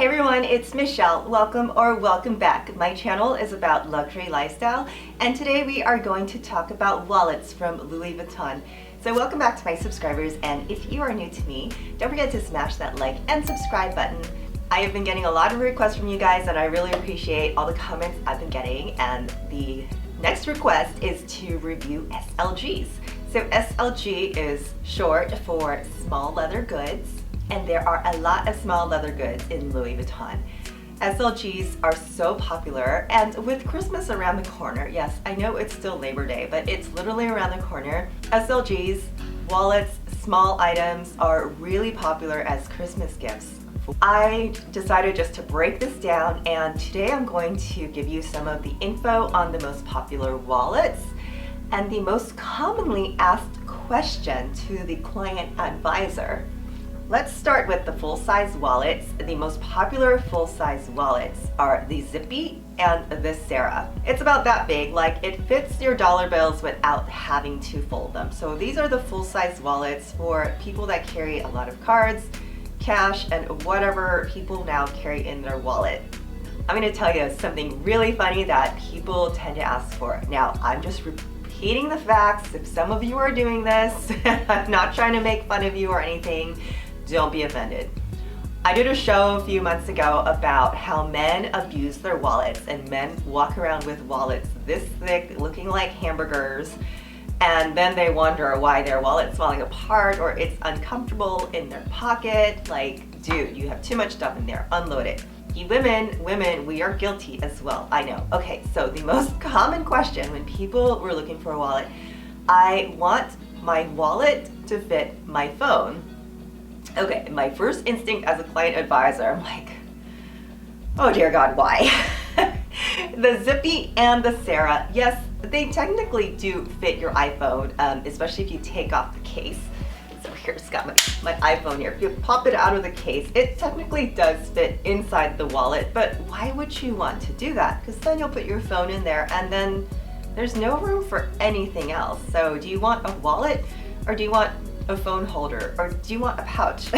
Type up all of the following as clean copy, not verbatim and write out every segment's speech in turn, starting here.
Hey everyone, it's Michelle. Welcome back. My channel is about luxury lifestyle, and today we are going to talk about wallets from Louis Vuitton. So welcome back to my subscribers, and if you are new to me, don't forget to smash that like and subscribe button. I have been getting a lot of requests from you guys, and I really appreciate all the comments I've been getting, and the next request is to review SLGs. So SLG is short for small leather goods, and there are a lot of small leather goods in Louis Vuitton. SLGs are so popular, and with Christmas around the corner, yes, I know it's still Labor Day, but it's literally around the corner. SLGs, wallets, small items are really popular as Christmas gifts. I decided just to break this down, and today I'm going to give you some of the info on the most popular wallets and the most commonly asked question to the client advisor. Let's start with the full-size wallets. The most popular full-size wallets are the Zippy and the Sarah. It's about that big, like it fits your dollar bills without having to fold them. So these are the full-size wallets for people that carry a lot of cards, cash, and whatever people now carry in their wallet. I'm going to tell you something really funny that people tend to ask for. Now, I'm just repeating the facts. If some of you are doing this, I'm not trying to make fun of you or anything. Don't be offended. I did a show a few months ago about how men abuse their wallets, and men walk around with wallets this thick, looking like hamburgers, and then they wonder why their wallet's falling apart or it's uncomfortable in their pocket. Like, dude, you have too much stuff in there, unload it. You women, we are guilty as well, I know. Okay, so the most common question when people were looking for a wallet, I want my wallet to fit my phone. Okay, my first instinct as a client advisor, I'm like, oh dear God, why? The Zippy and the Sarah, yes, they technically do fit your iPhone, especially if you take off the case. So here's got my iPhone here. If you pop it out of the case, it technically does fit inside the wallet, but why would you want to do that? Because then you'll put your phone in there and then there's no room for anything else. So do you want a wallet, or do you want a phone holder, or do you want a pouch?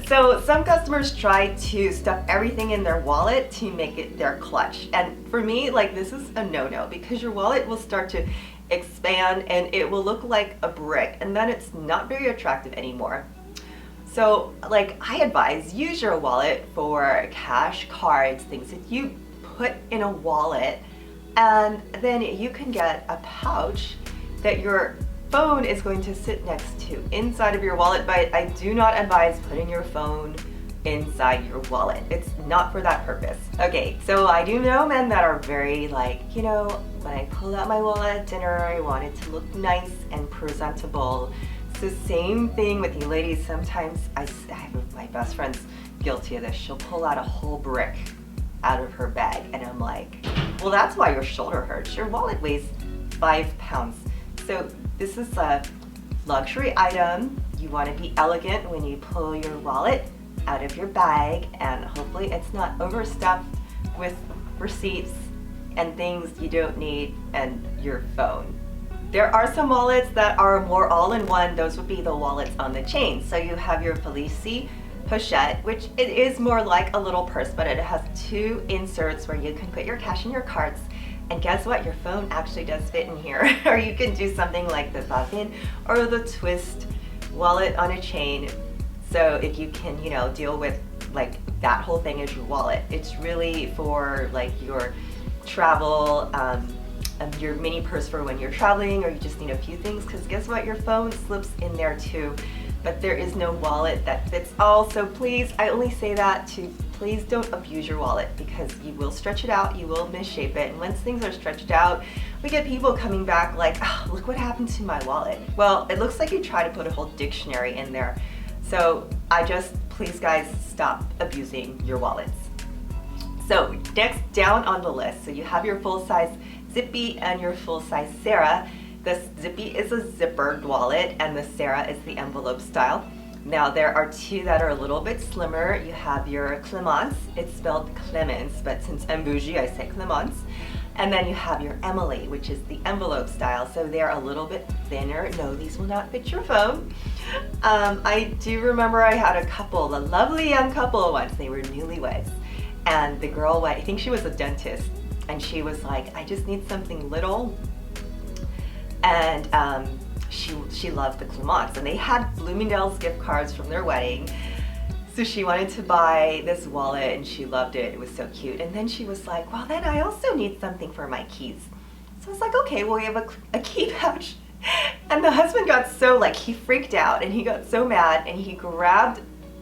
So some customers try to stuff everything in their wallet to make it their clutch, and for me, like, this is a no-no, because your wallet will start to expand and it will look like a brick, and then it's not very attractive anymore. So like, I advise, use your wallet for cash, cards, things that you put in a wallet, and then you can get a pouch that your phone is going to sit next to inside of your wallet, but I do not advise putting your phone inside your wallet. It's not for that purpose. Okay, so I do know men that are very like, you know, when I pull out my wallet at dinner, I want it to look nice and presentable. It's the same thing with you ladies. Sometimes I have my best friend's guilty of this. She'll pull out a whole brick out of her bag, and I'm like, well, that's why your shoulder hurts. Your wallet weighs 5 pounds. So this is a luxury item. You want to be elegant when you pull your wallet out of your bag, and hopefully it's not overstuffed with receipts and things you don't need and your phone. There are some wallets that are more all-in-one. Those would be the wallets on the chain. So you have your Felici pochette, which it is more like a little purse, but it has 2 inserts where you can put your cash and your cards. And guess what? Your phone actually does fit in here. Or you can do something like the Falcon or the Twist wallet on a chain. So if you can, you know, deal with like that whole thing as your wallet. It's really for like your travel, your mini purse for when you're traveling, or you just need a few things, because guess what? Your phone slips in there too. But there is no wallet that fits all. So please, I only say that to please don't abuse your wallet, because you will stretch it out, you will misshape it, and once things are stretched out, we get people coming back like, oh, look what happened to my wallet. Well, it looks like you try to put a whole dictionary in there. So please guys, stop abusing your wallets. So next down on the list, so you have your full-size Zippy and your full-size Sarah. The Zippy is a zippered wallet, and the Sarah is the envelope style. Now there are 2 that are a little bit slimmer. You have your Clemence. It's spelled Clemens, but since I'm bougie, I say Clemence. And then you have your Emily, which is the envelope style. So they're a little bit thinner. No, these will not fit your phone. I do remember I had a couple, a lovely young couple once. They were newlyweds. And the girl went, I think she was a dentist, and she was like, I just need something little. And she loved the Clements, and they had Bloomingdale's gift cards from their wedding. So she wanted to buy this wallet and she loved it. It was so cute. And then she was like, well, then I also need something for my keys. So I was like, okay, well, we have a key pouch. And the husband got so, like, he freaked out and he got so mad, and he grabbed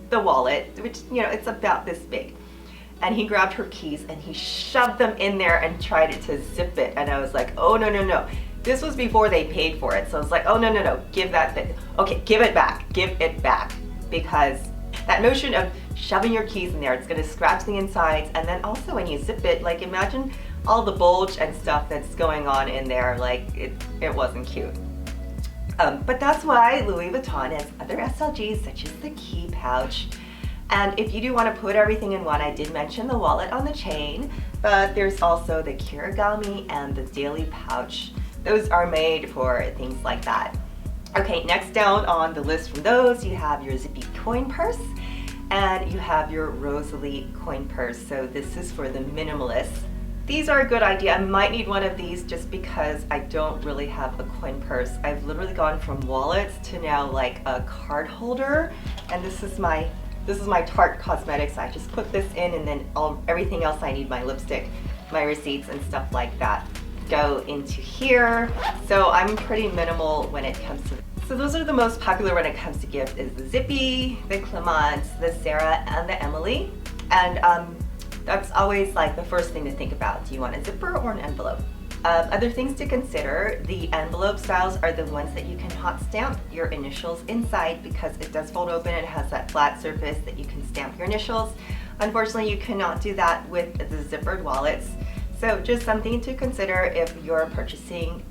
the wallet, which, you know, it's about this big. And he grabbed her keys and he shoved them in there and tried to zip it. And I was like, oh, no, no, no. This was before they paid for it. So I was like, oh, no, no, no, give that bit. Okay, give it back, because that notion of shoving your keys in there, it's gonna scratch the insides, and then also when you zip it, like, imagine all the bulge and stuff that's going on in there, like, it wasn't cute. But that's why Louis Vuitton has other SLGs, such as the key pouch. And if you do want to put everything in one, I did mention the wallet on the chain, but there's also the Kirigami and the daily pouch. Those are made for things like that. Okay, next down on the list from those, you have your zippy coin purse, and you have your Rosalie coin purse. So this is for the minimalists. These are a good idea. I might need one of these just because I don't really have a coin purse. I've literally gone from wallets to now like a card holder, and this is my Tarte Cosmetics. I just put this in, and then everything else I need, my lipstick, my receipts and stuff like that, go into here. So I'm pretty minimal when it comes to. So those are the most popular when it comes to gift, is the Zippy, the Clements, the Sarah, and the Emily. And that's always like the first thing to think about. Do you want a zipper or an envelope? Other things to consider, the envelope styles are the ones that you can hot stamp your initials inside, because it does fold open. It has that flat surface that you can stamp your initials. Unfortunately, you cannot do that with the zippered wallets. So just something to consider if you're purchasing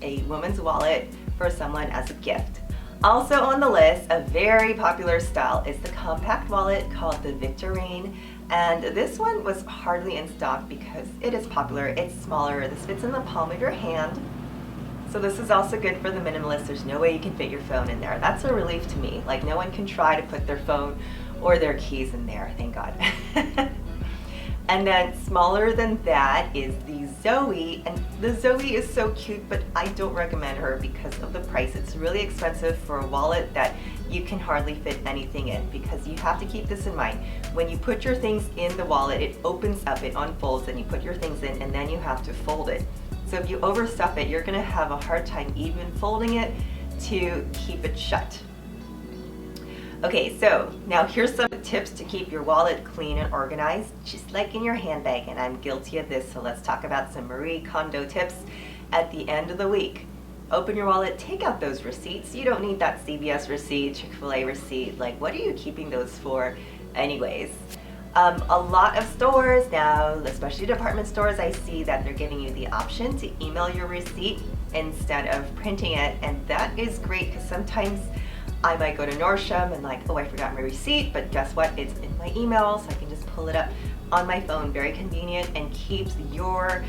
a woman's wallet for someone as a gift. Also on the list, a very popular style is the compact wallet called the Victorine. And this one was hardly in stock because it is popular. It's smaller. This fits in the palm of your hand. So this is also good for the minimalist. There's no way you can fit your phone in there. That's a relief to me. Like, no one can try to put their phone or their keys in there, thank God. And then smaller than that is the Zoe, and the Zoe is so cute, but I don't recommend her because of the price. It's really expensive for a wallet that you can hardly fit anything in, because you have to keep this in mind. When you put your things in the wallet, it opens up, it unfolds, and you put your things in, and then you have to fold it. So if you overstuff it, you're gonna have a hard time even folding it to keep it shut. Okay, so now here's some tips to keep your wallet clean and organized, just like in your handbag, and I'm guilty of this, so let's talk about some Marie Kondo tips at the end of the week. Open your wallet, take out those receipts. You don't need that CVS receipt, Chick-fil-A receipt. Like, what are you keeping those for anyways? A lot of stores now, especially department stores, I see that they're giving you the option to email your receipt instead of printing it, and that is great, because sometimes I might go to Nordstrom and like, oh, I forgot my receipt, but guess what? It's in my email, so I can just pull it up on my phone. Very convenient, and keeps your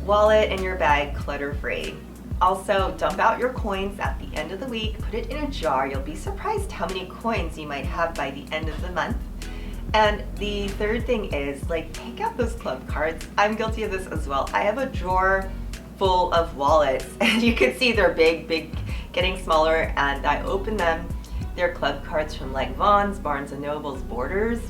wallet and your bag clutter-free. Also, dump out your coins at the end of the week. Put it in a jar. You'll be surprised how many coins you might have by the end of the month. And the third thing is, like, take out those club cards. I'm guilty of this as well. I have a drawer full of wallets, and you can see they're big, getting smaller, and I open them. They're club cards from like Vons, Barnes & Noble's, Borders.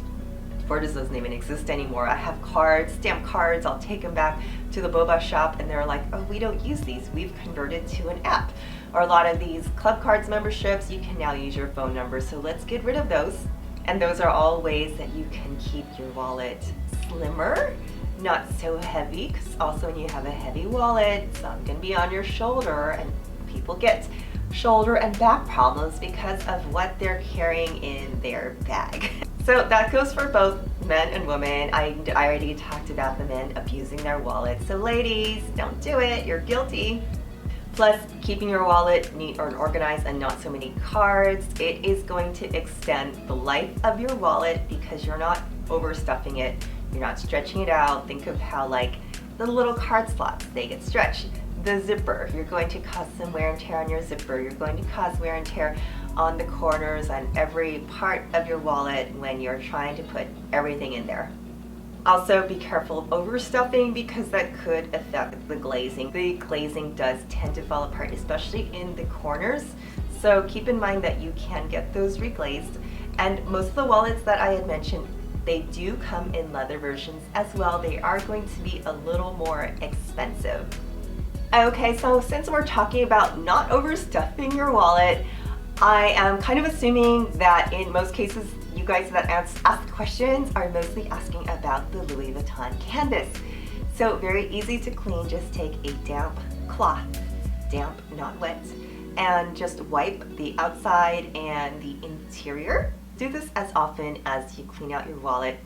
Borders doesn't even exist anymore. I have cards, stamp cards. I'll take them back to the boba shop, and they're like, oh, we don't use these. We've converted to an app. Or a lot of these club cards memberships, you can now use your phone number. So let's get rid of those. And those are all ways that you can keep your wallet slimmer, not so heavy, because also when you have a heavy wallet, it's not going to be on your shoulder, and people get shoulder and back problems because of what they're carrying in their bag. So that goes for both men and women. I already talked about the men abusing their wallets. So ladies, don't do it, you're guilty. Plus, keeping your wallet neat or organized and not so many cards, it is going to extend the life of your wallet because you're not overstuffing it. You're not stretching it out. Think of how like The little card slots, they get stretched. The zipper, you're going to cause some wear and tear on your zipper. You're going to cause wear and tear on the corners and every part of your wallet when you're trying to put everything in there. Also, be careful of overstuffing because that could affect the glazing. The glazing does tend to fall apart, especially in the corners. So keep in mind that you can get those reglazed. And most of the wallets that I had mentioned, they do come in leather versions as well. They are going to be a little more expensive. Okay, so since we're talking about not overstuffing your wallet, I am kind of assuming that in most cases, you guys that ask questions are mostly asking about the Louis Vuitton canvas. So very easy to clean. Just take a damp cloth, damp, not wet, and just wipe the outside and the interior. Do this as often as you clean out your wallet,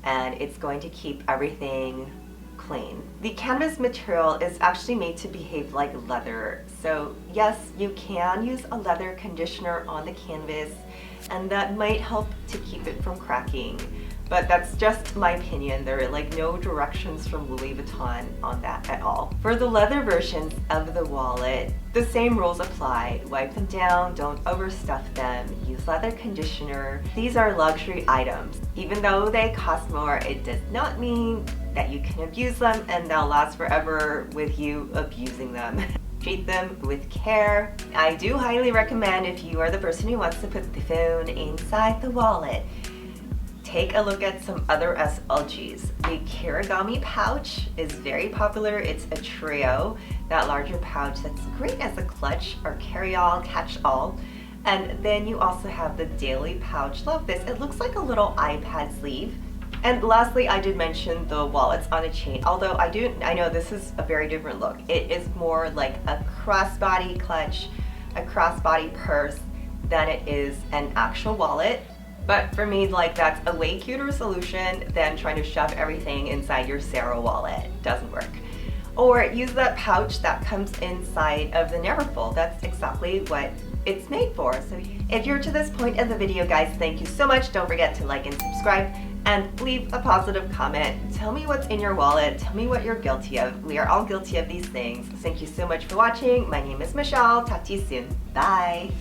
and it's going to keep everything clean. The canvas material is actually made to behave like leather. So yes, you can use a leather conditioner on the canvas, and that might help to keep it from cracking. But that's just my opinion. There are like no directions from Louis Vuitton on that at all. For the leather versions of the wallet, the same rules apply. Wipe them down, don't overstuff them, use leather conditioner. These are luxury items. Even though they cost more, it does not mean that you can abuse them and they'll last forever with you abusing them. Treat them with care. I do highly recommend, if you are the person who wants to put the phone inside the wallet, take a look at some other SLGs. The Kirigami pouch is very popular. It's a trio, that larger pouch that's great as a clutch or carry-all, catch-all. And then you also have the daily pouch. Love this. It looks like a little iPad sleeve. And lastly, I did mention the wallets on a chain, although I know this is a very different look. It is more like a crossbody clutch, a crossbody purse than it is an actual wallet. But for me, like, that's a way cuter solution than trying to shove everything inside your Sarah wallet. Doesn't work. Or use that pouch that comes inside of the Neverfull. That's exactly what it's made for. So if you're to this point of the video, guys, thank you so much. Don't forget to like and subscribe and leave a positive comment. Tell me what's in your wallet. Tell me what you're guilty of. We are all guilty of these things. Thank you so much for watching. My name is Michelle. Talk to you soon. Bye.